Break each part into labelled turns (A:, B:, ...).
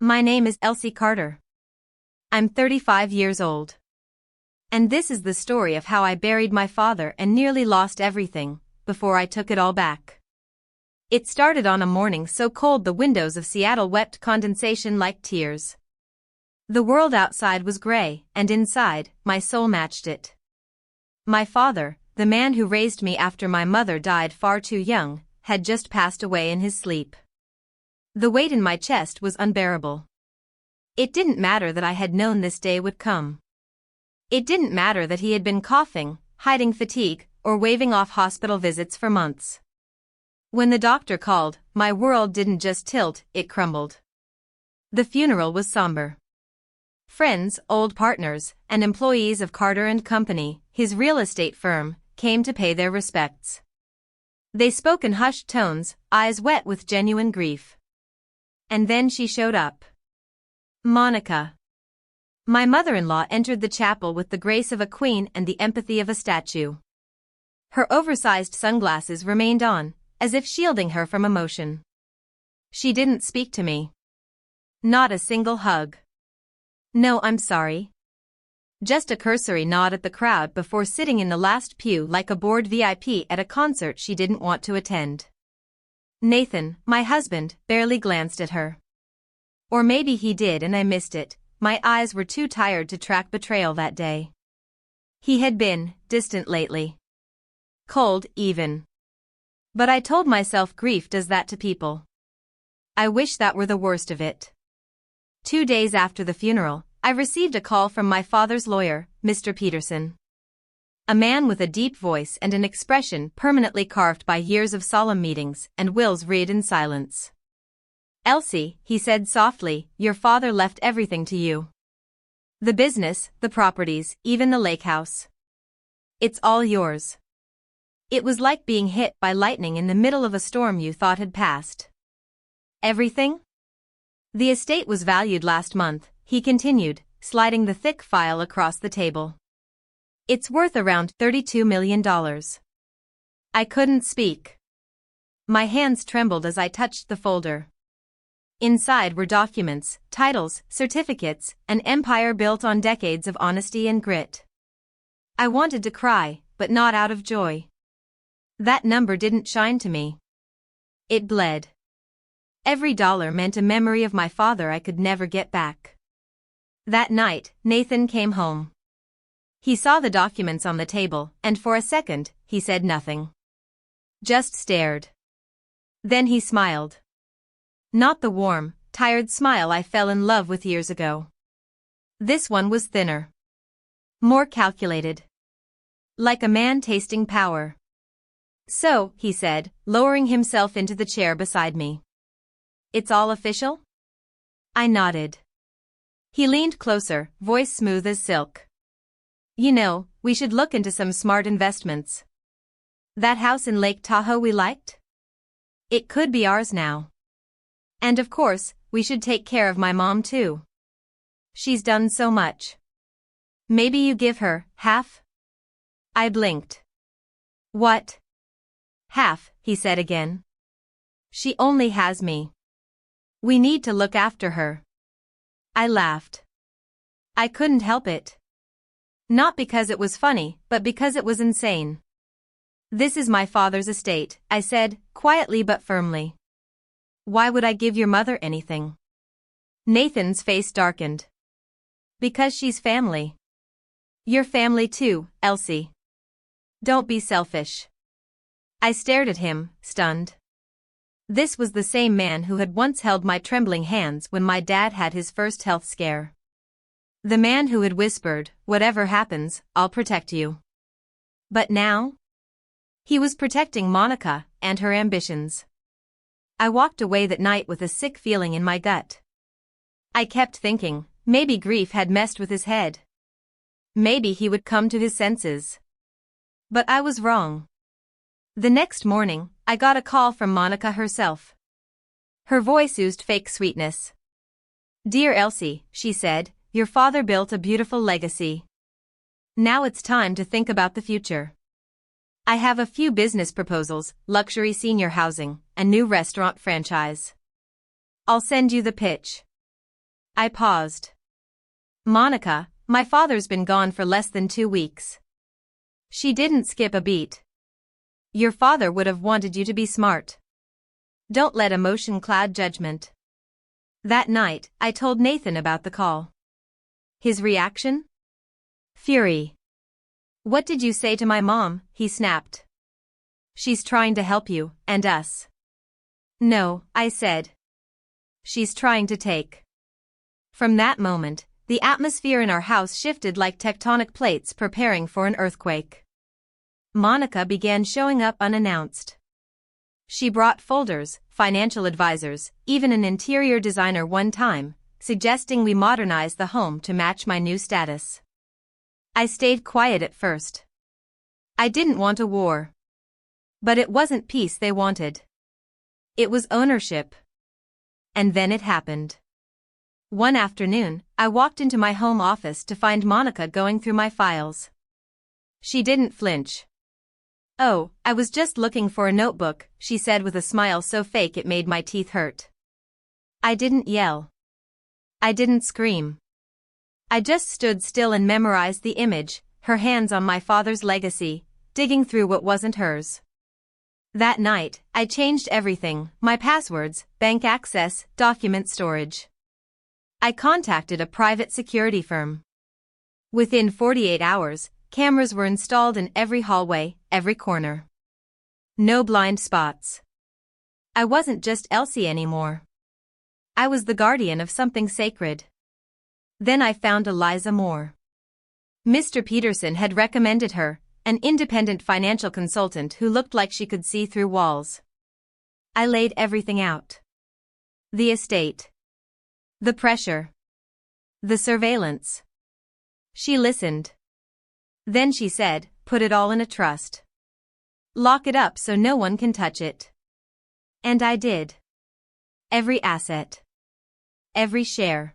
A: My name is Elsie Carter. I'm 35 years old. And this is the story of how I buried my father and nearly lost everything, before I took it all back. It started on a morning so cold the windows of Seattle wept condensation like tears. The world outside was gray, and inside, my soul matched it. My father, the man who raised me after my mother died far too young, had just passed away in his sleep. The weight in my chest was unbearable. It didn't matter that I had known this day would come. It didn't matter that he had been coughing, hiding fatigue, or waving off hospital visits for months. When the doctor called, my world didn't just tilt, it crumbled. The funeral was somber. Friends, old partners, and employees of Carter & Company, his real estate firm, came to pay their respects. They spoke in hushed tones, eyes wet with genuine grief. And then she showed up. Monica. My mother-in-law entered the chapel with the grace of a queen and the empathy of a statue. Her oversized sunglasses remained on, as if shielding her from emotion. She didn't speak to me. Not a single hug. No, I'm sorry. Just a cursory nod at the crowd before sitting in the last pew like a bored VIP at a concert she didn't want to attend. Nathan, my husband, barely glanced at her. Or maybe he did and I missed it. My eyes were too tired to track Betrayal that day. He had been distant lately. Cold, even. But I told myself grief does that to people. I wish that were the worst of it. 2 days after the funeral, I received a call from my father's lawyer, Mr. Peterson. A man with a deep voice and an expression permanently carved by years of solemn meetings and wills read in silence. Elsie, he said softly, your father left everything to you. The business, the properties, even the lake house. It's all yours. It was like being hit by lightning in the middle of a storm you thought had passed. Everything? The estate was valued last month, he continued, sliding the thick file across the table. It's worth around $32 million. I couldn't speak. My hands trembled as I touched the folder. Inside were documents, titles, certificates, an empire built on decades of honesty and grit. I wanted to cry, but not out of joy. That number didn't shine to me. It bled. Every dollar meant a memory of my father I could never get back. That night, Nathan came home. He saw the documents on the table, and for a second, he said nothing. Just stared. Then he smiled. Not the warm, tired smile I fell in love with years ago. This one was thinner. More calculated. Like a man tasting power. So, he said, lowering himself into the chair beside me. It's all official? I nodded. He leaned closer, voice smooth as silk. You know, we should look into some smart investments. That house in Lake Tahoe we liked? It could be ours now. And of course, we should take care of my mom too. She's done so much. Maybe you give her half? I blinked. What? Half, he said again. She only has me. We need to look after her. I laughed. I couldn't help it. Not because it was funny, but because it was insane. This is my father's estate, I said, quietly but firmly. Why would I give your mother anything? Nathan's face darkened. Because she's family. You're family too, Elsie. Don't be selfish. I stared at him, stunned. This was the same man who had once held my trembling hands when my dad had his first health scare. The man who had whispered, whatever happens, I'll protect you. But now? He was protecting Monica and her ambitions. I walked away that night with a sick feeling in my gut. I kept thinking, maybe grief had messed with his head. Maybe he would come to his senses. But I was wrong. The next morning, I got a call from Monica herself. Her voice oozed fake sweetness. Dear Elsie, she said, your father built a beautiful legacy. Now it's time to think about the future. I have a few business proposals, luxury senior housing, a new restaurant franchise. I'll send you the pitch. I paused. Monica, my father's been gone for less than 2 weeks. She didn't skip a beat. Your father would have wanted you to be smart. Don't let emotion cloud judgment. That night, I told Nathan about the call. His reaction? Fury. What did you say to my mom? He snapped. She's trying to help you, and us. No, I said. She's trying to take. From that moment, the atmosphere in our house shifted like tectonic plates preparing for an earthquake. Monica began showing up unannounced. She brought folders, financial advisors, even an interior designer one time, suggesting we modernize the home to match my new status. I stayed quiet at first. I didn't want a war. But it wasn't peace they wanted. It was ownership. And then it happened. One afternoon, I walked into my home office to find Monica going through my files. She didn't flinch. Oh, I was just looking for a notebook, she said with a smile so fake it made my teeth hurt. I didn't yell. I didn't scream. I just stood still and memorized the image, her hands on my father's legacy, digging through what wasn't hers. That night, I changed everything, my passwords, bank access, document storage. I contacted a private security firm. Within 48 hours, cameras were installed in every hallway, every corner. No blind spots. I wasn't just Elsie anymore. I was the guardian of something sacred. Then I found Eliza Moore. Mr. Peterson had recommended her, an independent financial consultant who looked like she could see through walls. I laid everything out. The estate. The pressure. The surveillance. She listened. Then she said, put it all in a trust. Lock it up so no one can touch it. And I did. Every asset. Every share.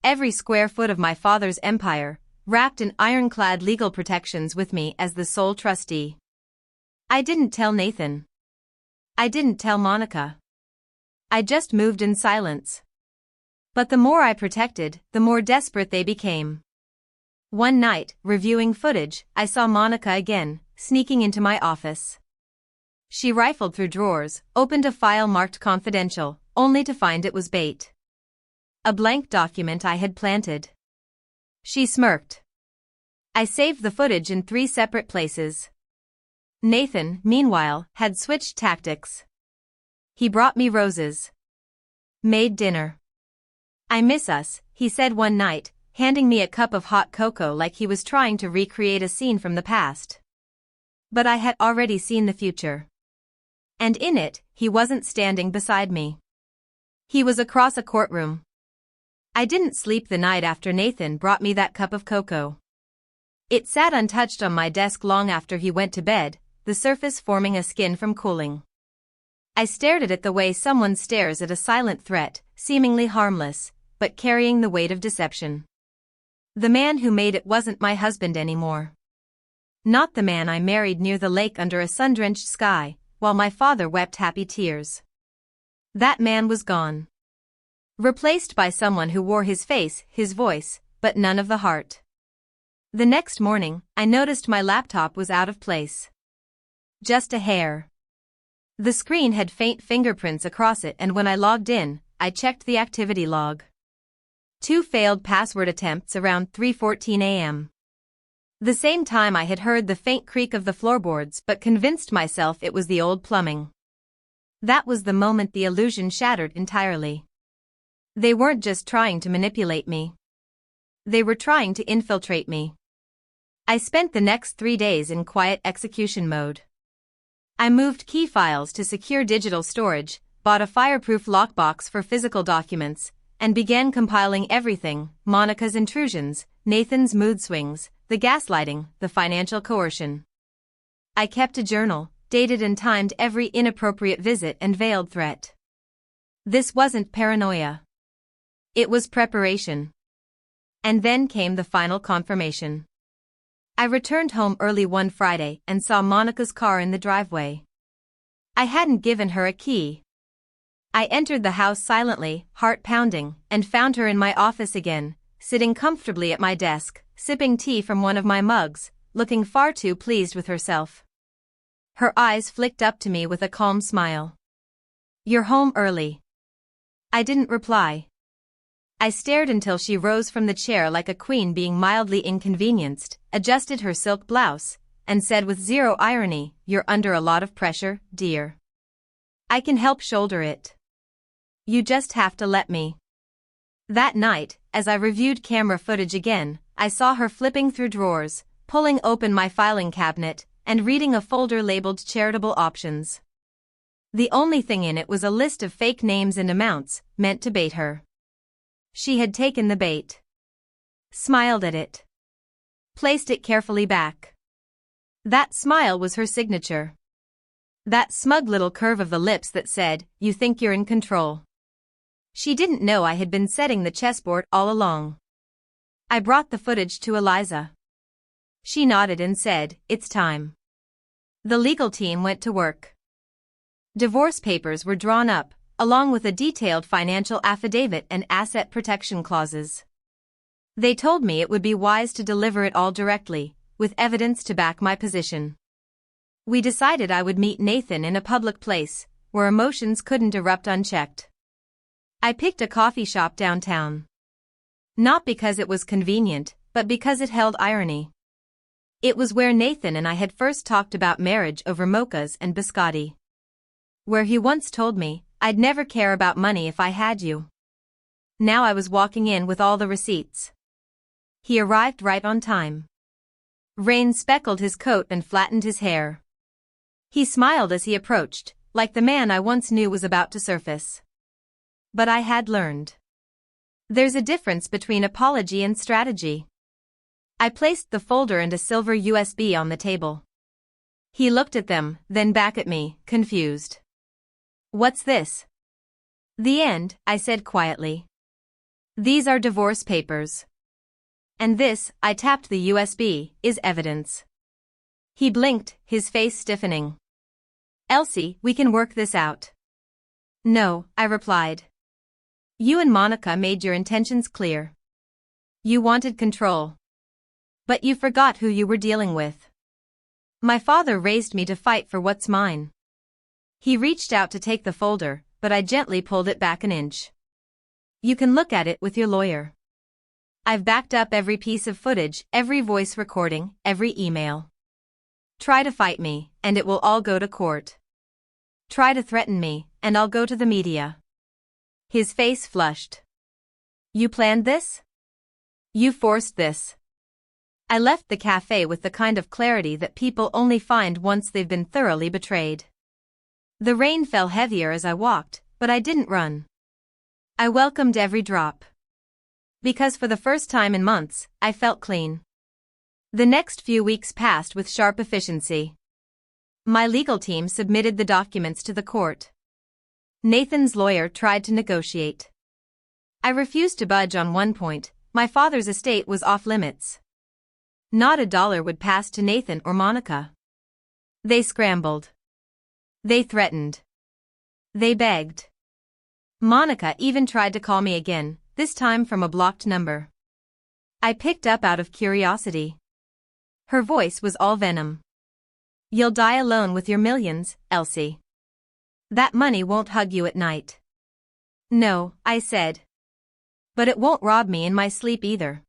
A: Every square foot of my father's empire, wrapped in ironclad legal protections with me as the sole trustee. I didn't tell Nathan. I didn't tell Monica. I just moved in silence. But the more I protected, the more desperate they became. One night, reviewing footage, I saw Monica again, sneaking into my office. She rifled through drawers, opened a file marked confidential, only to find it was bait. A blank document I had planted. She smirked. I saved the footage in 3 separate places. Nathan, meanwhile, had switched tactics. He brought me roses. Made dinner. I miss us, he said one night, handing me a cup of hot cocoa like he was trying to recreate a scene from the past. But I had already seen the future. And in it, he wasn't standing beside me. He was across a courtroom. I didn't sleep the night after Nathan brought me that cup of cocoa. It sat untouched on my desk long after he went to bed, the surface forming a skin from cooling. I stared at it the way someone stares at a silent threat, seemingly harmless, but carrying the weight of deception. The man who made it wasn't my husband anymore. Not the man I married near the lake under a sun-drenched sky, while my father wept happy tears. That man was gone. Replaced by someone who wore his face, his voice, but none of the heart. The next morning, I noticed my laptop was out of place. Just a hair. The screen had faint fingerprints across it, and when I logged in, I checked the activity log. 2 failed password attempts around 3:14 a.m. The same time I had heard the faint creak of the floorboards but convinced myself it was the old plumbing. That was the moment the illusion shattered entirely. They weren't just trying to manipulate me. They were trying to infiltrate me. I spent the next 3 days in quiet execution mode. I moved key files to secure digital storage, bought a fireproof lockbox for physical documents, and began compiling everything: Monica's intrusions, Nathan's mood swings, the gaslighting, the financial coercion. I kept a journal, dated and timed every inappropriate visit and veiled threat. This wasn't paranoia. It was preparation. And then came the final confirmation. I returned home early one Friday and saw Monica's car in the driveway. I hadn't given her a key. I entered the house silently, heart pounding, and found her in my office again, sitting comfortably at my desk, sipping tea from one of my mugs, looking far too pleased with herself. Her eyes flicked up to me with a calm smile. "You're home early." I didn't reply. I stared until she rose from the chair like a queen being mildly inconvenienced, adjusted her silk blouse, and said with zero irony, "You're under a lot of pressure, dear. I can help shoulder it. You just have to let me." That night, as I reviewed camera footage again, I saw her flipping through drawers, pulling open my filing cabinet, and reading a folder labeled charitable options. The only thing in it was a list of fake names and amounts, meant to bait her. She had taken the bait. Smiled at it. Placed it carefully back. That smile was her signature. That smug little curve of the lips that said, "You think you're in control." She didn't know I had been setting the chessboard all along. I brought the footage to Eliza. She nodded and said, "It's time." The legal team went to work. Divorce papers were drawn up, along with a detailed financial affidavit and asset protection clauses. They told me it would be wise to deliver it all directly, with evidence to back my position. We decided I would meet Nathan in a public place, where emotions couldn't erupt unchecked. I picked a coffee shop downtown. Not because it was convenient, but because it held irony. It was where Nathan and I had first talked about marriage over mochas and biscotti. Where he once told me, "I'd never care about money if I had you." Now I was walking in with all the receipts. He arrived right on time. Rain speckled his coat and flattened his hair. He smiled as he approached, like the man I once knew was about to surface. But I had learned. There's a difference between apology and strategy. I placed the folder and a silver USB on the table. He looked at them, then back at me, confused. "What's this?" "The end," I said quietly. "These are divorce papers. And this," I tapped the USB, "is evidence." He blinked, his face stiffening. "Elsie, we can work this out." "No," I replied. "You and Monica made your intentions clear. You wanted control. But you forgot who you were dealing with. My father raised me to fight for what's mine." He reached out to take the folder, but I gently pulled it back an inch. "You can look at it with your lawyer. I've backed up every piece of footage, every voice recording, every email. Try to fight me, and it will all go to court. Try to threaten me, and I'll go to the media." His face flushed. "You planned this? You forced this." I left the cafe with the kind of clarity that people only find once they've been thoroughly betrayed. The rain fell heavier as I walked, but I didn't run. I welcomed every drop. Because for the first time in months, I felt clean. The next few weeks passed with sharp efficiency. My legal team submitted the documents to the court. Nathan's lawyer tried to negotiate. I refused to budge on one point: my father's estate was off limits. Not a dollar would pass to Nathan or Monica. They scrambled. They threatened. They begged. Monica even tried to call me again, this time from a blocked number. I picked up out of curiosity. Her voice was all venom. "You'll die alone with your millions, Elsie. That money won't hug you at night." "No," I said. "But it won't rob me in my sleep either."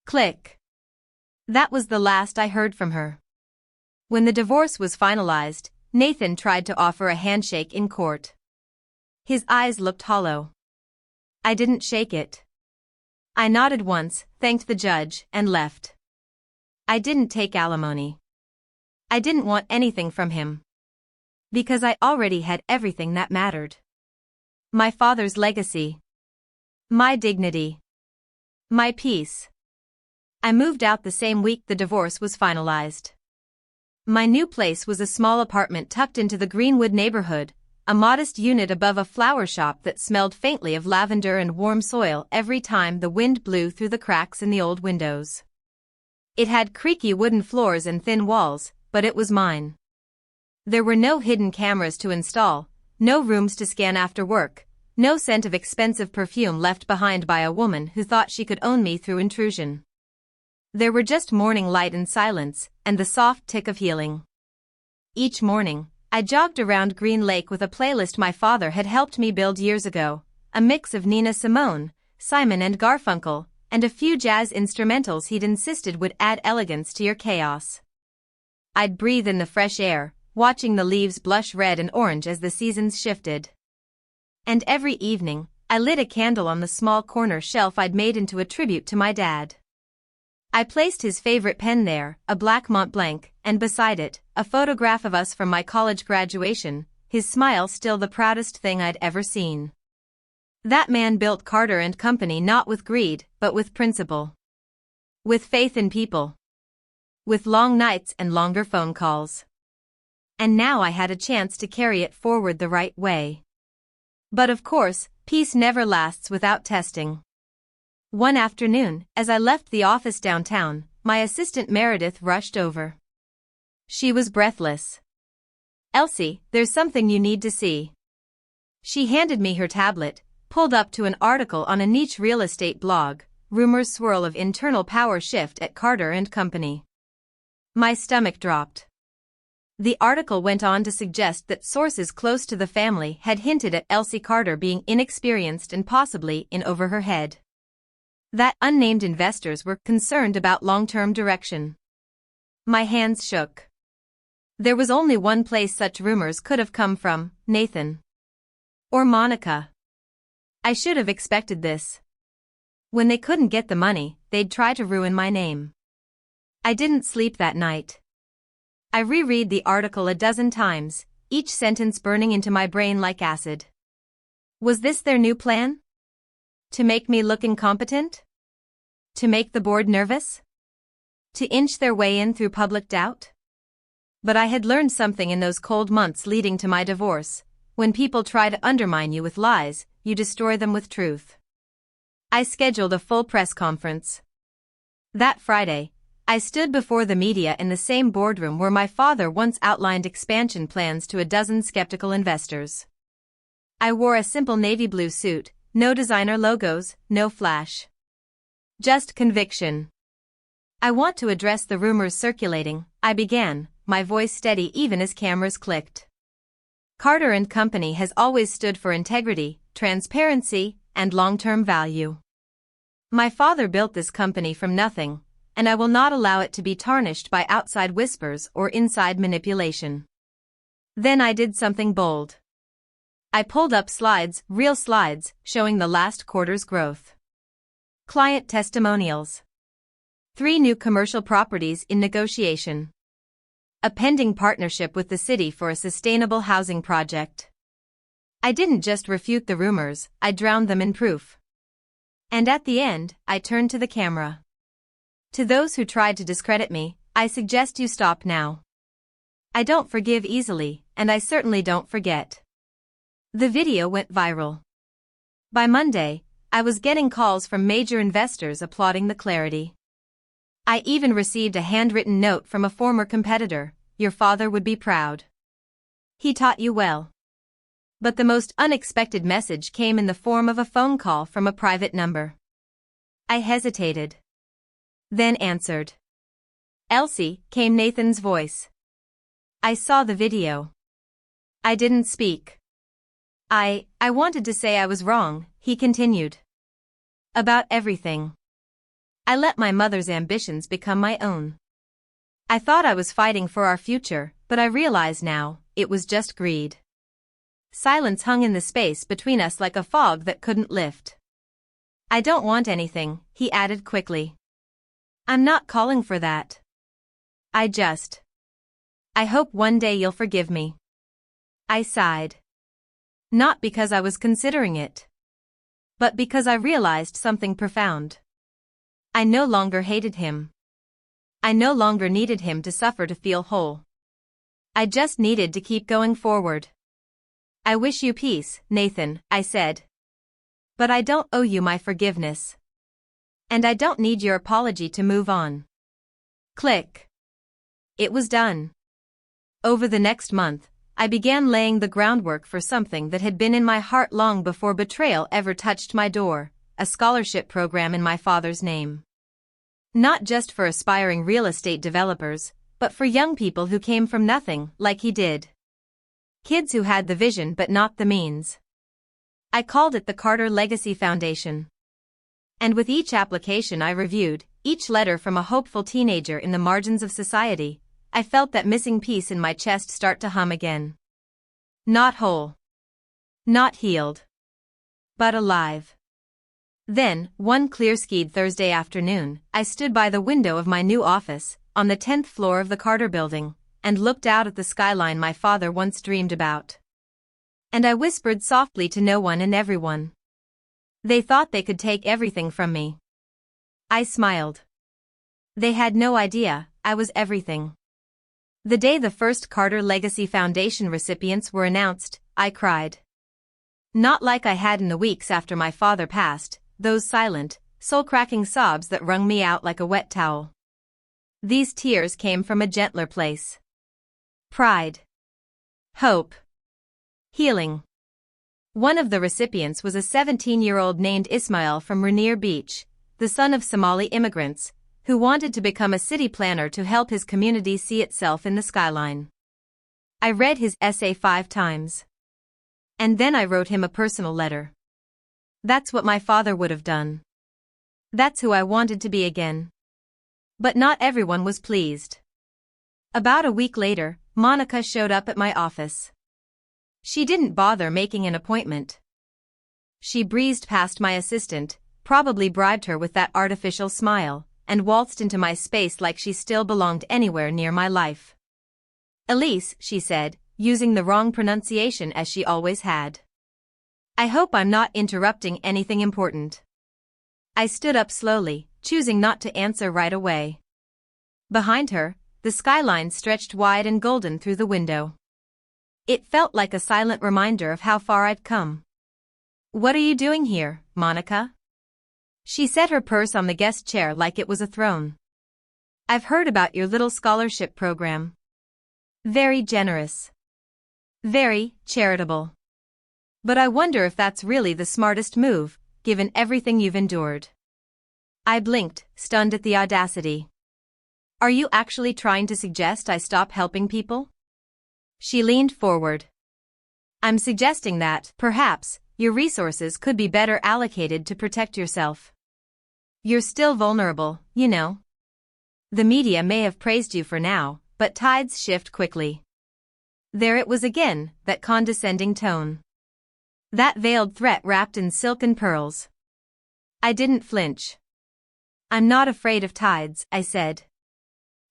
A: Click. That was the last I heard from her. When the divorce was finalized, Nathan tried to offer a handshake in court. His eyes looked hollow. I didn't shake it. I nodded once, thanked the judge, and left. I didn't take alimony. I didn't want anything from him. Because I already had everything that mattered. My father's legacy. My dignity. My peace. I moved out the same week the divorce was finalized. My new place was a small apartment tucked into the Greenwood neighborhood, a modest unit above a flower shop that smelled faintly of lavender and warm soil every time the wind blew through the cracks in the old windows. It had creaky wooden floors and thin walls, but it was mine. There were no hidden cameras to install, no rooms to scan after work, no scent of expensive perfume left behind by a woman who thought she could own me through intrusion. There were just morning light and silence, and the soft tick of healing. Each morning, I jogged around Green Lake with a playlist my father had helped me build years ago, a mix of Nina Simone, Simon and Garfunkel, and a few jazz instrumentals he'd insisted would add elegance to your chaos. I'd breathe in the fresh air, watching the leaves blush red and orange as the seasons shifted. And every evening, I lit a candle on the small corner shelf I'd made into a tribute to my dad. I placed his favorite pen there, a black Mont Blanc, and beside it, a photograph of us from my college graduation, his smile still the proudest thing I'd ever seen. That man built Carter & Company not with greed, but with principle. With faith in people. With long nights and longer phone calls. And now I had a chance to carry it forward the right way. But of course, peace never lasts without testing. One afternoon, as I left the office downtown, my assistant Meredith rushed over. She was breathless. "Elsie, there's something you need to see." She handed me her tablet, pulled up to an article on a niche real estate blog, rumors swirl of internal power shift at Carter & Company. My stomach dropped. The article went on to suggest that sources close to the family had hinted at Elsie Carter being inexperienced and possibly in over her head. That unnamed investors were concerned about long-term direction. My hands shook. There was only one place such rumors could have come from, Nathan. Or Monica. I should have expected this. When they couldn't get the money, they'd try to ruin my name. I didn't sleep that night. I reread the article a dozen times, each sentence burning into my brain like acid. Was this their new plan? To make me look incompetent? To make the board nervous? To inch their way in through public doubt? But I had learned something in those cold months leading to my divorce. When people try to undermine you with lies, you destroy them with truth. I scheduled a full press conference. That Friday, I stood before the media in the same boardroom where my father once outlined expansion plans to a dozen skeptical investors. I wore a simple navy blue suit, no designer logos, no flash. Just conviction. "I want to address the rumors circulating," I began, my voice steady even as cameras clicked. Carter & Company has always stood for integrity, transparency, and long-term value. My father built this company from nothing, and I will not allow it to be tarnished by outside whispers or inside manipulation. Then I did something bold. I pulled up slides, real slides, showing the last quarter's growth. Client testimonials. 3 new commercial properties in negotiation. A pending partnership with the city for a sustainable housing project. I didn't just refute the rumors, I drowned them in proof. And at the end, I turned to the camera. "To those who tried to discredit me, I suggest you stop now. I don't forgive easily, and I certainly don't forget." The video went viral. By Monday, I was getting calls from major investors applauding the clarity. I even received a handwritten note from a former competitor: "Your father would be proud. He taught you well." But the most unexpected message came in the form of a phone call from a private number. I hesitated. Then answered. "Elsie," came Nathan's voice. I saw the video. I didn't speak. I wanted to say I was wrong, he continued. About everything. I let my mother's ambitions become my own. I thought I was fighting for our future, but I realize now, it was just greed. Silence hung in the space between us like a fog that couldn't lift. "I don't want anything," he added quickly. "I'm not calling for that. I hope one day you'll forgive me." I sighed. Not because I was considering it, but because I realized something profound. I no longer hated him. I no longer needed him to suffer to feel whole. I just needed to keep going forward. "I wish you peace, Nathan," I said. "But I don't owe you my forgiveness. And I don't need your apology to move on." Click. It was done. Over the next month, I began laying the groundwork for something that had been in my heart long before betrayal ever touched my door, a scholarship program in my father's name. Not just for aspiring real estate developers, but for young people who came from nothing, like he did. Kids who had the vision but not the means. I called it the Carter Legacy Foundation. And with each application I reviewed, each letter from a hopeful teenager in the margins of society, I felt that missing piece in my chest start to hum again. Not whole. Not healed. But alive. Then, one clear-skied Thursday afternoon, I stood by the window of my new office, on the 10th floor of the Carter building, and looked out at the skyline my father once dreamed about. And I whispered softly to no one and everyone. They thought they could take everything from me. I smiled. They had no idea, I was everything. The day the first Carter Legacy Foundation recipients were announced, I cried. Not like I had in the weeks after my father passed, those silent, soul-cracking sobs that wrung me out like a wet towel. These tears came from a gentler place. Pride. Hope. Healing. One of the recipients was a 17-year-old named Ismail from Rainier Beach, the son of Somali immigrants, who wanted to become a city planner to help his community see itself in the skyline. I read his essay 5 times. And then I wrote him a personal letter. That's what my father would have done. That's who I wanted to be again. But not everyone was pleased. About a week later, Monica showed up at my office. She didn't bother making an appointment. She breezed past my assistant, probably bribed her with that artificial smile, and waltzed into my space like she still belonged anywhere near my life. Elise, she said, using the wrong pronunciation as she always had. I hope I'm not interrupting anything important. I stood up slowly, choosing not to answer right away. Behind her, the skyline stretched wide and golden through the window. It felt like a silent reminder of how far I'd come. What are you doing here, Monica? She set her purse on the guest chair like it was a throne. I've heard about your little scholarship program. Very generous. Very charitable. But I wonder if that's really the smartest move, given everything you've endured. I blinked, stunned at the audacity. Are you actually trying to suggest I stop helping people? She leaned forward. I'm suggesting that, perhaps, your resources could be better allocated to protect yourself. You're still vulnerable, you know. The media may have praised you for now, but tides shift quickly. There it was again, that condescending tone. That veiled threat wrapped in silken pearls. I didn't flinch. I'm not afraid of tides, I said.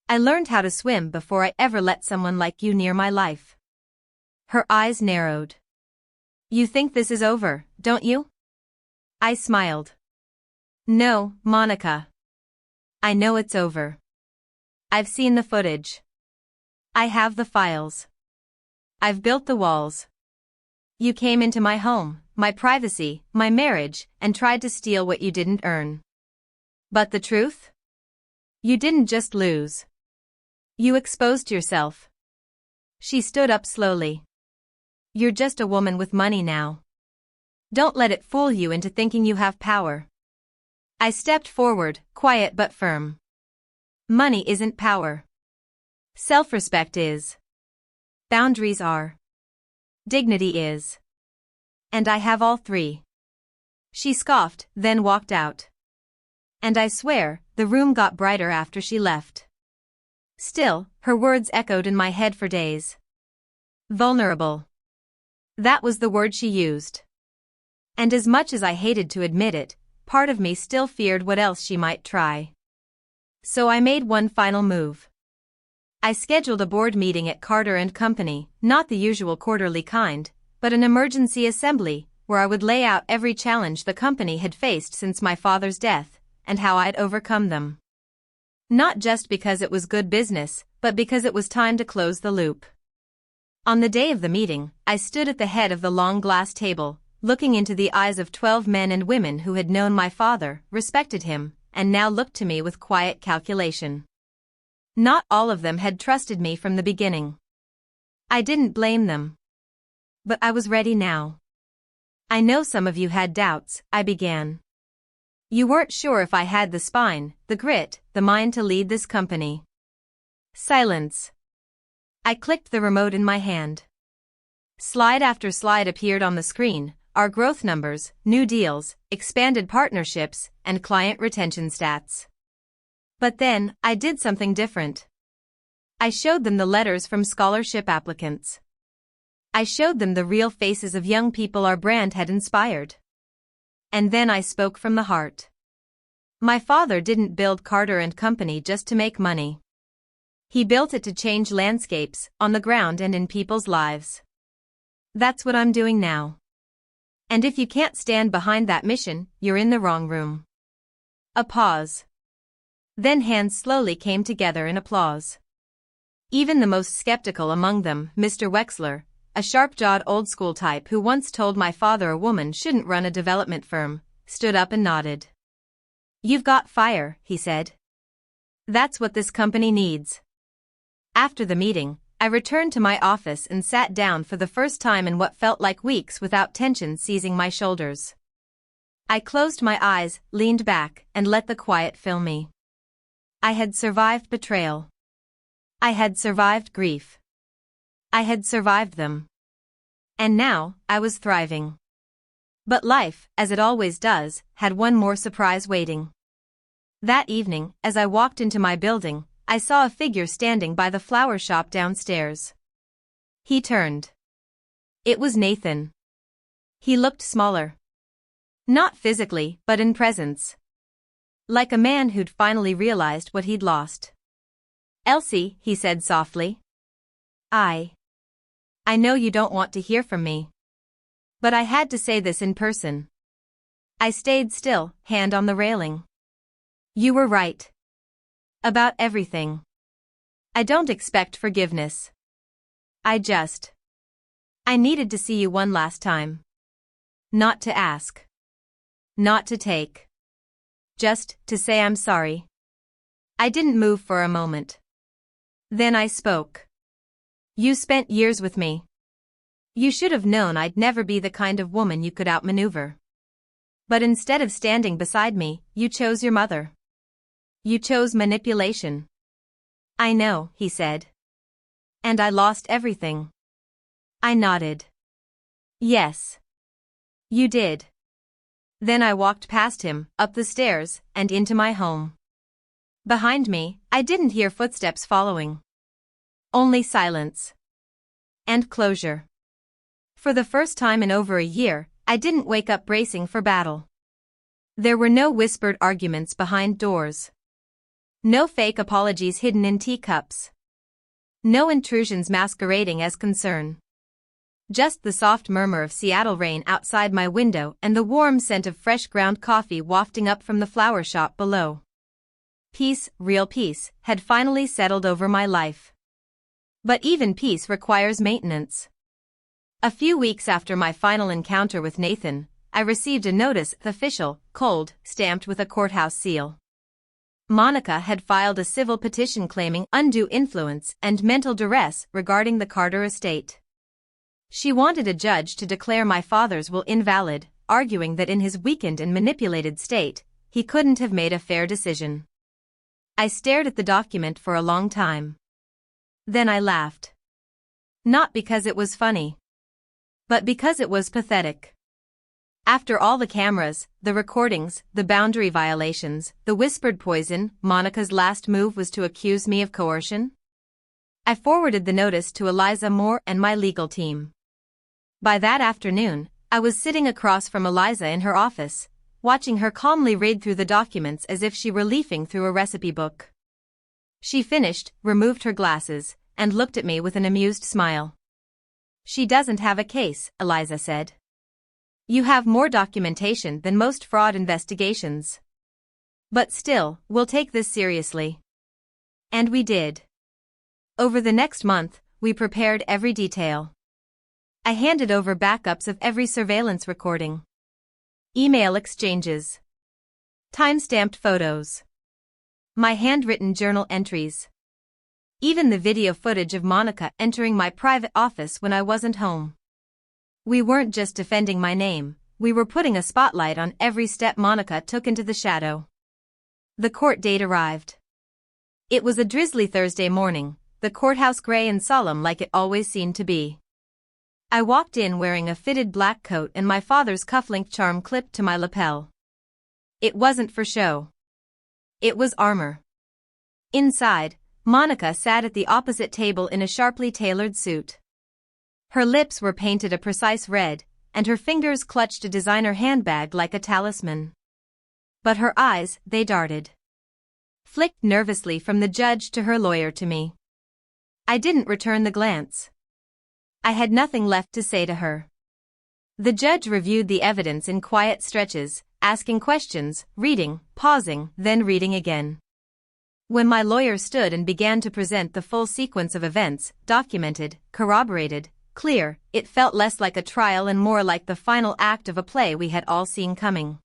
A: I learned how to swim before I ever let someone like you near my life. Her eyes narrowed. You think this is over, don't you? I smiled. No, Monica. I know it's over. I've seen the footage. I have the files. I've built the walls. You came into my home, my privacy, my marriage, and tried to steal what you didn't earn. But the truth? You didn't just lose. You exposed yourself. She stood up slowly. You're just a woman with money now. Don't let it fool you into thinking you have power. I stepped forward, quiet but firm. Money isn't power. Self-respect is. Boundaries are. Dignity is. And I have all 3. She scoffed, then walked out. And I swear, the room got brighter after she left. Still, her words echoed in my head for days. Vulnerable. That was the word she used. And as much as I hated to admit it, part of me still feared what else she might try. So I made one final move. I scheduled a board meeting at Carter & Company, not the usual quarterly kind, but an emergency assembly, where I would lay out every challenge the company had faced since my father's death, and how I'd overcome them. Not just because it was good business, but because it was time to close the loop. On the day of the meeting, I stood at the head of the long glass table, looking into the eyes of 12 men and women who had known my father, respected him, and now looked to me with quiet calculation. Not all of them had trusted me from the beginning. I didn't blame them. But I was ready now. I know some of you had doubts, I began. You weren't sure if I had the spine, the grit, the mind to lead this company. Silence. I clicked the remote in my hand. Slide after slide appeared on the screen, our growth numbers, new deals, expanded partnerships, and client retention stats. But then, I did something different. I showed them the letters from scholarship applicants. I showed them the real faces of young people our brand had inspired. And then I spoke from the heart. My father didn't build Carter & Company just to make money. He built it to change landscapes, on the ground and in people's lives. That's what I'm doing now. And if you can't stand behind that mission, you're in the wrong room. A pause. Then hands slowly came together in applause. Even the most skeptical among them, Mr. Wexler, a sharp-jawed old-school type who once told my father a woman shouldn't run a development firm, stood up and nodded. You've got fire, he said. That's what this company needs. After the meeting, I returned to my office and sat down for the first time in what felt like weeks without tension seizing my shoulders. I closed my eyes, leaned back, and let the quiet fill me. I had survived betrayal. I had survived grief. I had survived them. And now, I was thriving. But life, as it always does, had one more surprise waiting. That evening, as I walked into my building, I saw a figure standing by the flower shop downstairs. He turned. It was Nathan. He looked smaller. Not physically, but in presence. Like a man who'd finally realized what he'd lost. Elsie, he said softly. I know you don't want to hear from me. But I had to say this in person. I stayed still, hand on the railing. You were right. About everything. I don't expect forgiveness. I needed to see you one last time. Not to ask. Not to take. Just to say I'm sorry. I didn't move for a moment. Then I spoke. You spent years with me. You should have known I'd never be the kind of woman you could outmaneuver. But instead of standing beside me, you chose your mother. You chose manipulation. I know, he said. And I lost everything. I nodded. Yes. You did. Then I walked past him, up the stairs, and into my home. Behind me, I didn't hear footsteps following. Only silence. And closure. For the first time in over a year, I didn't wake up bracing for battle. There were no whispered arguments behind doors. No fake apologies hidden in teacups. No intrusions masquerading as concern. Just the soft murmur of Seattle rain outside my window and the warm scent of fresh ground coffee wafting up from the flower shop below. Peace, real peace, had finally settled over my life. But even peace requires maintenance. A few weeks after my final encounter with Nathan, I received a notice, official, cold, stamped with a courthouse seal. Monica had filed a civil petition claiming undue influence and mental duress regarding the Carter estate. She wanted a judge to declare my father's will invalid, arguing that in his weakened and manipulated state, he couldn't have made a fair decision. I stared at the document for a long time. Then I laughed. Not because it was funny. But because it was pathetic. After all the cameras, the recordings, the boundary violations, the whispered poison, Monica's last move was to accuse me of coercion? I forwarded the notice to Eliza Moore and my legal team. By that afternoon, I was sitting across from Eliza in her office, watching her calmly read through the documents as if she were leafing through a recipe book. She finished, removed her glasses, and looked at me with an amused smile. She doesn't have a case, Eliza said. You have more documentation than most fraud investigations. But still, we'll take this seriously. And we did. Over the next month, we prepared every detail. I handed over backups of every surveillance recording. Email exchanges. Time-stamped photos. My handwritten journal entries. Even the video footage of Monica entering my private office when I wasn't home. We weren't just defending my name, we were putting a spotlight on every step Monica took into the shadow. The court date arrived. It was a drizzly Thursday morning, the courthouse gray and solemn like it always seemed to be. I walked in wearing a fitted black coat and my father's cufflink charm clipped to my lapel. It wasn't for show. It was armor. Inside, Monica sat at the opposite table in a sharply tailored suit. Her lips were painted a precise red, and her fingers clutched a designer handbag like a talisman. But her eyes, they darted. Flicked nervously from the judge to her lawyer to me. I didn't return the glance. I had nothing left to say to her. The judge reviewed the evidence in quiet stretches, asking questions, reading, pausing, then reading again. When my lawyer stood and began to present the full sequence of events, documented, corroborated, clear, it felt less like a trial and more like the final act of a play we had all seen coming.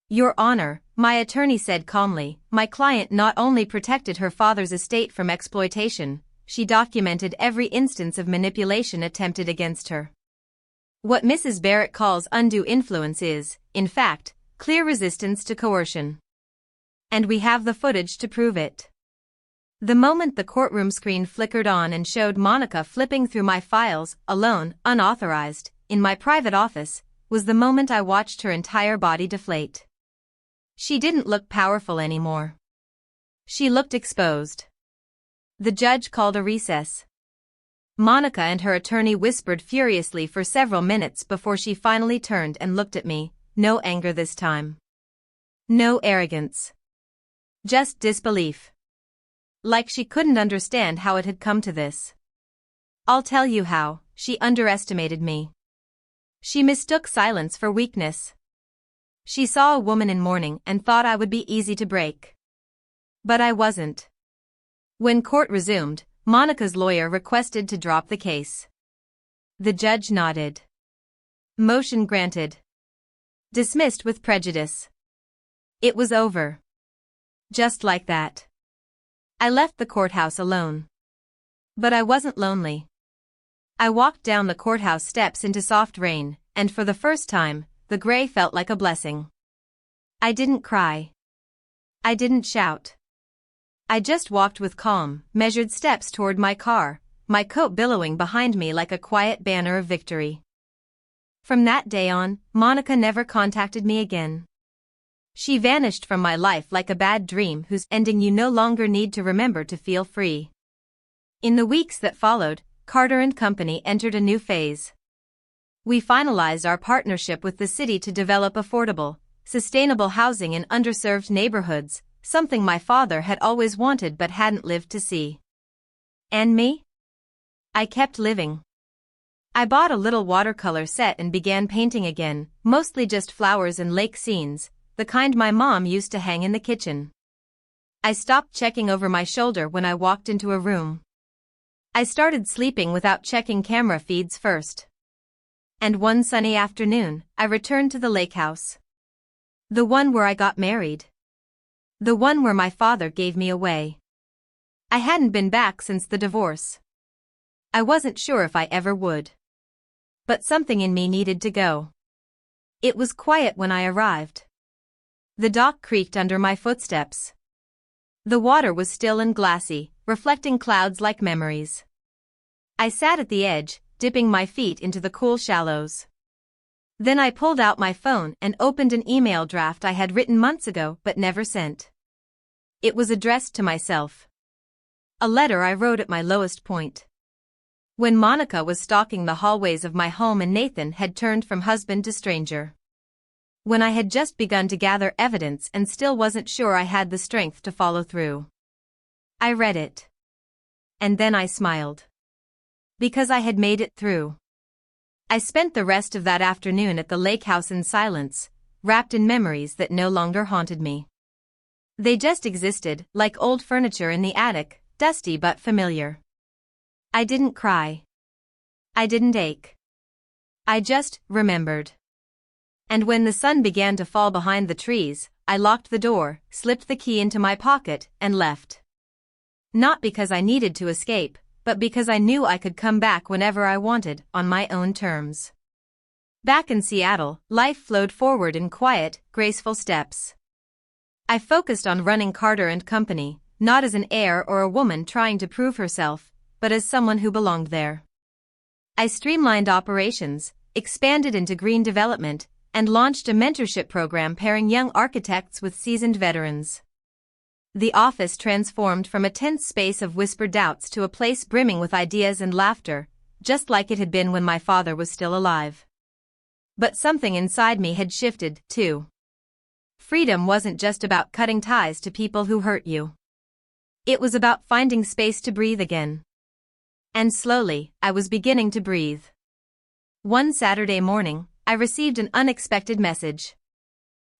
A: Your Honor, my attorney said calmly, my client not only protected her father's estate from exploitation, she documented every instance of manipulation attempted against her. What Mrs. Barrett calls undue influence is, in fact, clear resistance to coercion. And we have the footage to prove it. The moment the courtroom screen flickered on and showed Monica flipping through my files, alone, unauthorized, in my private office, was the moment I watched her entire body deflate. She didn't look powerful anymore. She looked exposed. The judge called a recess. Monica and her attorney whispered furiously for several minutes before she finally turned and looked at me, no anger this time. No arrogance. Just disbelief. Like she couldn't understand how it had come to this. I'll tell you how, she underestimated me. She mistook silence for weakness. She saw a woman in mourning and thought I would be easy to break. But I wasn't. When court resumed, Monica's lawyer requested to drop the case. The judge nodded. Motion granted. Dismissed with prejudice. It was over. Just like that. I left the courthouse alone. But I wasn't lonely. I walked down the courthouse steps into soft rain, and for the first time, the gray felt like a blessing. I didn't cry. I didn't shout. I just walked with calm, measured steps toward my car, my coat billowing behind me like a quiet banner of victory. From that day on, Monica never contacted me again. She vanished from my life like a bad dream whose ending you no longer need to remember to feel free. In the weeks that followed, Carter and Company entered a new phase. We finalized our partnership with the city to develop affordable, sustainable housing in underserved neighborhoods, something my father had always wanted but hadn't lived to see. And me? I kept living. I bought a little watercolor set and began painting again, mostly just flowers and lake scenes, the kind my mom used to hang in the kitchen. I stopped checking over my shoulder when I walked into a room. I started sleeping without checking camera feeds first. And one sunny afternoon, I returned to the lake house. The one where I got married. The one where my father gave me away. I hadn't been back since the divorce. I wasn't sure if I ever would. But something in me needed to go. It was quiet when I arrived. The dock creaked under my footsteps. The water was still and glassy, reflecting clouds like memories. I sat at the edge, dipping my feet into the cool shallows. Then I pulled out my phone and opened an email draft I had written months ago but never sent. It was addressed to myself. A letter I wrote at my lowest point. When Monica was stalking the hallways of my home and Nathan had turned from husband to stranger. When I had just begun to gather evidence and still wasn't sure I had the strength to follow through. I read it. And then I smiled. Because I had made it through. I spent the rest of that afternoon at the lake house in silence, wrapped in memories that no longer haunted me. They just existed, like old furniture in the attic, dusty but familiar. I didn't cry. I didn't ache. I just remembered. And when the sun began to fall behind the trees, I locked the door, slipped the key into my pocket, and left. Not because I needed to escape, but because I knew I could come back whenever I wanted, on my own terms. Back in Seattle, life flowed forward in quiet, graceful steps. I focused on running Carter & Company, not as an heir or a woman trying to prove herself, but as someone who belonged there. I streamlined operations, expanded into green development, and launched a mentorship program pairing young architects with seasoned veterans. The office transformed from a tense space of whispered doubts to a place brimming with ideas and laughter, just like it had been when my father was still alive. But something inside me had shifted, too. Freedom wasn't just about cutting ties to people who hurt you. It was about finding space to breathe again. And slowly, I was beginning to breathe. One Saturday morning, I received an unexpected message.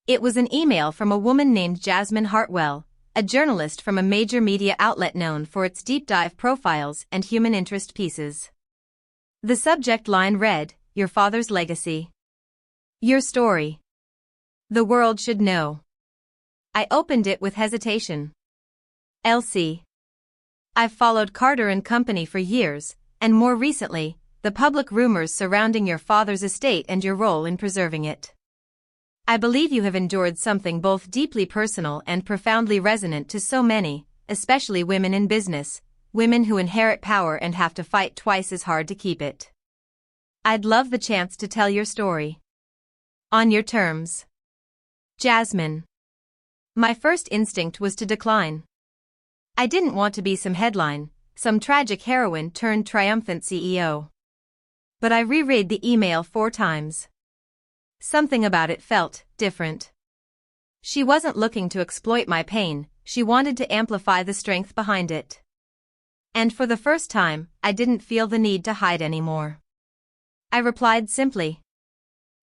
A: It was an email from a woman named Jasmine Hartwell, a journalist from a major media outlet known for its deep-dive profiles and human interest pieces. The subject line read, "Your father's legacy. Your story. The world should know." I opened it with hesitation. Elsie. I've followed Carter & Company for years, and more recently, the public rumors surrounding your father's estate and your role in preserving it. I believe you have endured something both deeply personal and profoundly resonant to so many, especially women in business, women who inherit power and have to fight twice as hard to keep it. I'd love the chance to tell your story. On your terms. Jasmine. My first instinct was to decline. I didn't want to be some headline, some tragic heroine turned triumphant CEO. But I reread the email 4 times. Something about it felt different. She wasn't looking to exploit my pain, she wanted to amplify the strength behind it. And for the first time, I didn't feel the need to hide anymore. I replied simply.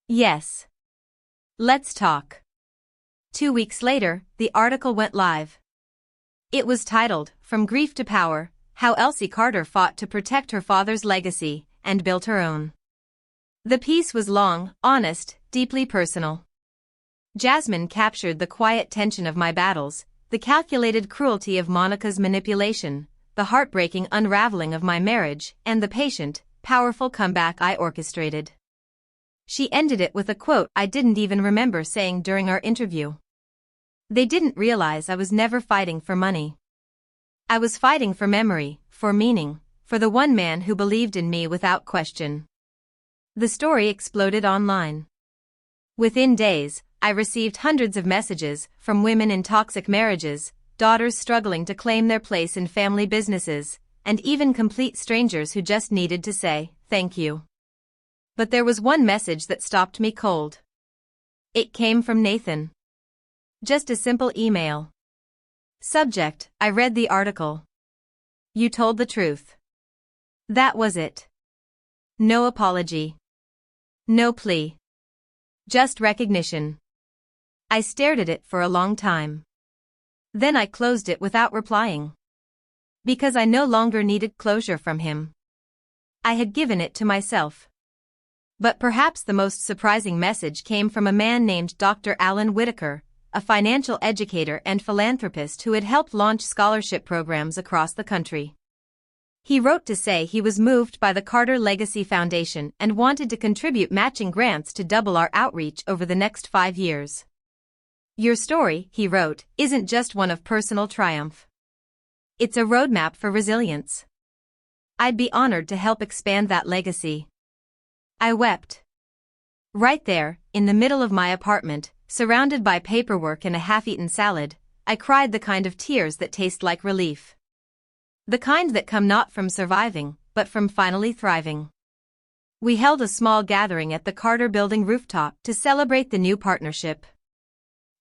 A: Yes. Let's talk. 2 weeks later, the article went live. It was titled, "From Grief to Power, How Elsie Carter Fought to Protect Her Father's Legacy, and Built Her Own." The piece was long, honest, deeply personal. Jasmine captured the quiet tension of my battles, the calculated cruelty of Monica's manipulation, the heartbreaking unraveling of my marriage, and the patient, powerful comeback I orchestrated. She ended it with a quote I didn't even remember saying during our interview. They didn't realize I was never fighting for money. I was fighting for memory, for meaning, for the one man who believed in me without question. The story exploded online. Within days, I received hundreds of messages from women in toxic marriages, daughters struggling to claim their place in family businesses, and even complete strangers who just needed to say, "Thank you." But there was one message that stopped me cold. It came from Nathan. Just a simple email. Subject, I read the article. You told the truth. That was it. No apology. No plea. Just recognition. I stared at it for a long time. Then I closed it without replying. Because I no longer needed closure from him. I had given it to myself. But perhaps the most surprising message came from a man named Dr. Alan Whitaker, a financial educator and philanthropist who had helped launch scholarship programs across the country. He wrote to say he was moved by the Carter Legacy Foundation and wanted to contribute matching grants to double our outreach over the next 5 years. Your story, he wrote, isn't just one of personal triumph. It's a roadmap for resilience. I'd be honored to help expand that legacy. I wept. Right there, in the middle of my apartment, surrounded by paperwork and a half-eaten salad, I cried the kind of tears that taste like relief. The kind that come not from surviving, but from finally thriving. We held a small gathering at the Carter Building rooftop to celebrate the new partnership.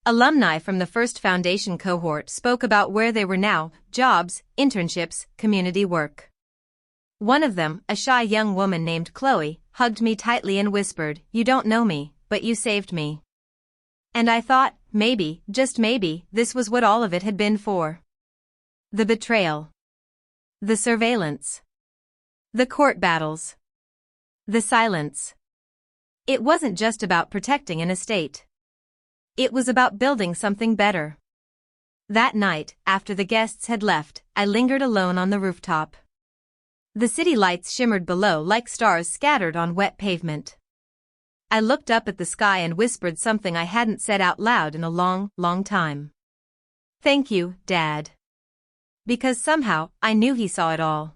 A: Alumni from the first foundation cohort spoke about where they were now, jobs, internships, community work. One of them, a shy young woman named Chloe, hugged me tightly and whispered, "You don't know me, but you saved me." And I thought, maybe, just maybe, this was what all of it had been for. The betrayal. The surveillance. The court battles. The silence. It wasn't just about protecting an estate. It was about building something better. That night, after the guests had left, I lingered alone on the rooftop. The city lights shimmered below like stars scattered on wet pavement. I looked up at the sky and whispered something I hadn't said out loud in a long, long time. "Thank you, Dad." Because somehow, I knew he saw it all.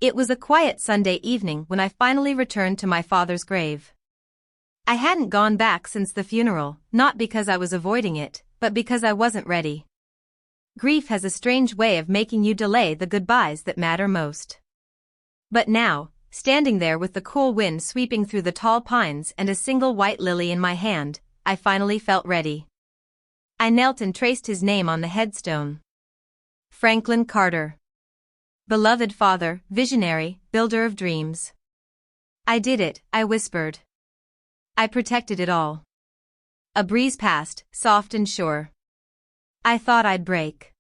A: It was a quiet Sunday evening when I finally returned to my father's grave. I hadn't gone back since the funeral, not because I was avoiding it, but because I wasn't ready. Grief has a strange way of making you delay the goodbyes that matter most. But now, standing there with the cool wind sweeping through the tall pines and a single white lily in my hand, I finally felt ready. I knelt and traced his name on the headstone. Franklin Carter. Beloved father, visionary, builder of dreams. I did it, I whispered. I protected it all. A breeze passed, soft and sure. I thought I'd break.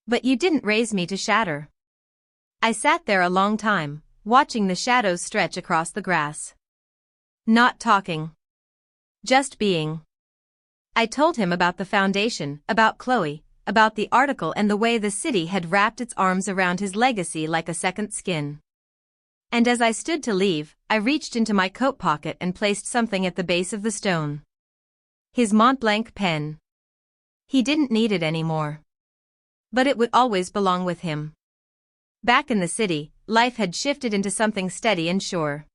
A: But you didn't raise me to shatter. I sat there a long time, watching the shadows stretch across the grass. Not talking. Just being. I told him about the foundation, about Chloe, about the article and the way the city had wrapped its arms around his legacy like a second skin. And as I stood to leave, I reached into my coat pocket and placed something at the base of the stone. His Mont Blanc pen. He didn't need it anymore. But it would always belong with him. Back in the city, life had shifted into something steady and sure.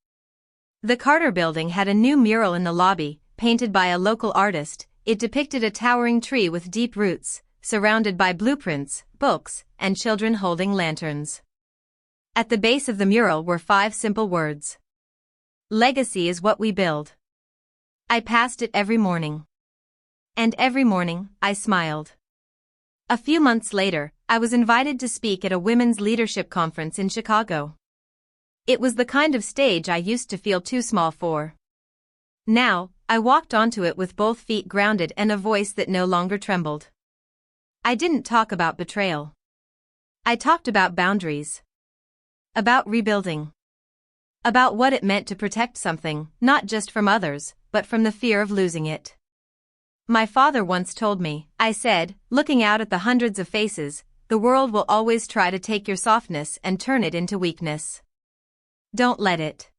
A: The Carter Building had a new mural in the lobby, painted by a local artist. It depicted a towering tree with deep roots, surrounded by blueprints, books, and children holding lanterns. At the base of the mural were 5 simple words. Legacy is what we build. I passed it every morning. And every morning, I smiled. A few months later, I was invited to speak at a women's leadership conference in Chicago. It was the kind of stage I used to feel too small for. Now, I walked onto it with both feet grounded and a voice that no longer trembled. I didn't talk about betrayal. I talked about boundaries. About rebuilding. About what it meant to protect something, not just from others, but from the fear of losing it. My father once told me, I said, looking out at the hundreds of faces, the world will always try to take your softness and turn it into weakness. Don't let it.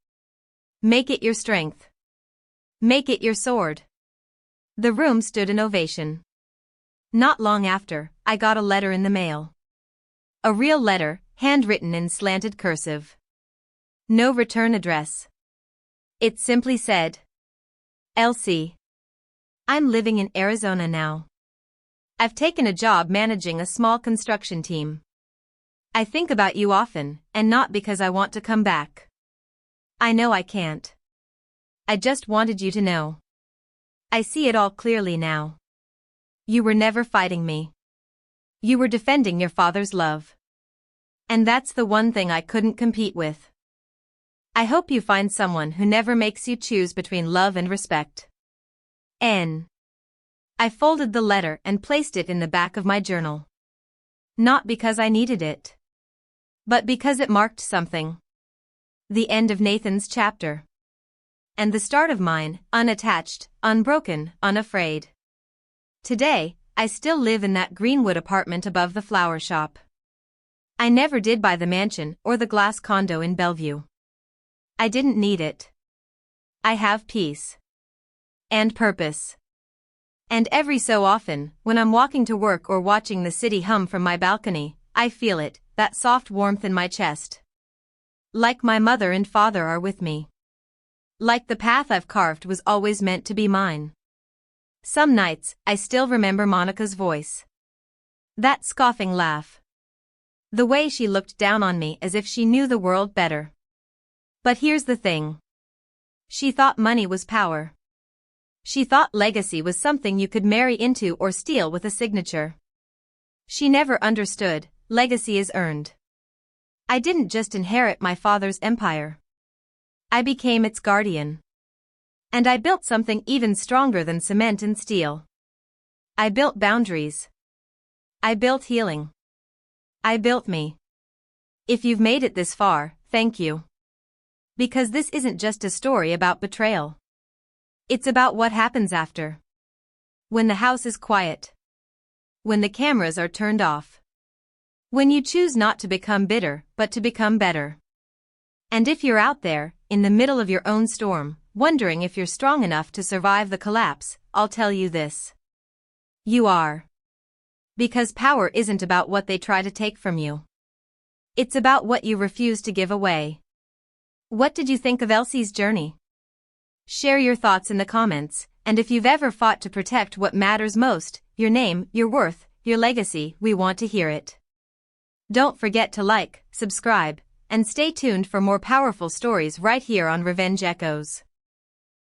A: Make it your strength. Make it your sword. The room stood in ovation. Not long after, I got a letter in the mail. A real letter, handwritten in slanted cursive. No return address. It simply said, Elsie. I'm living in Arizona now. I've taken a job managing a small construction team. I think about you often, and not because I want to come back. I know I can't. I just wanted you to know. I see it all clearly now. You were never fighting me. You were defending your father's love. And that's the one thing I couldn't compete with. I hope you find someone who never makes you choose between love and respect. N. I folded the letter and placed it in the back of my journal. Not because I needed it. But because it marked something. The end of Nathan's chapter. And the start of mine, unattached, unbroken, unafraid. Today, I still live in that Greenwood apartment above the flower shop. I never did buy the mansion or the glass condo in Bellevue. I didn't need it. I have peace. And purpose. And every so often, when I'm walking to work or watching the city hum from my balcony, I feel it, that soft warmth in my chest. Like my mother and father are with me. Like the path I've carved was always meant to be mine. Some nights, I still remember Monica's voice. That scoffing laugh. The way she looked down on me as if she knew the world better. But here's the thing. She thought money was power. She thought legacy was something you could marry into or steal with a signature. She never understood, legacy is earned. I didn't just inherit my father's empire. I became its guardian. And I built something even stronger than cement and steel. I built boundaries. I built healing. I built me. If you've made it this far, thank you. Because this isn't just a story about betrayal. It's about what happens after. When the house is quiet. When the cameras are turned off. When you choose not to become bitter, but to become better. And if you're out there, in the middle of your own storm, wondering if you're strong enough to survive the collapse, I'll tell you this. You are. Because power isn't about what they try to take from you. It's about what you refuse to give away. What did you think of Elsie's journey? Share your thoughts in the comments, and if you've ever fought to protect what matters most, your name, your worth, your legacy, we want to hear it. Don't forget to like, subscribe, and stay tuned for more powerful stories right here on Revenge Echoes.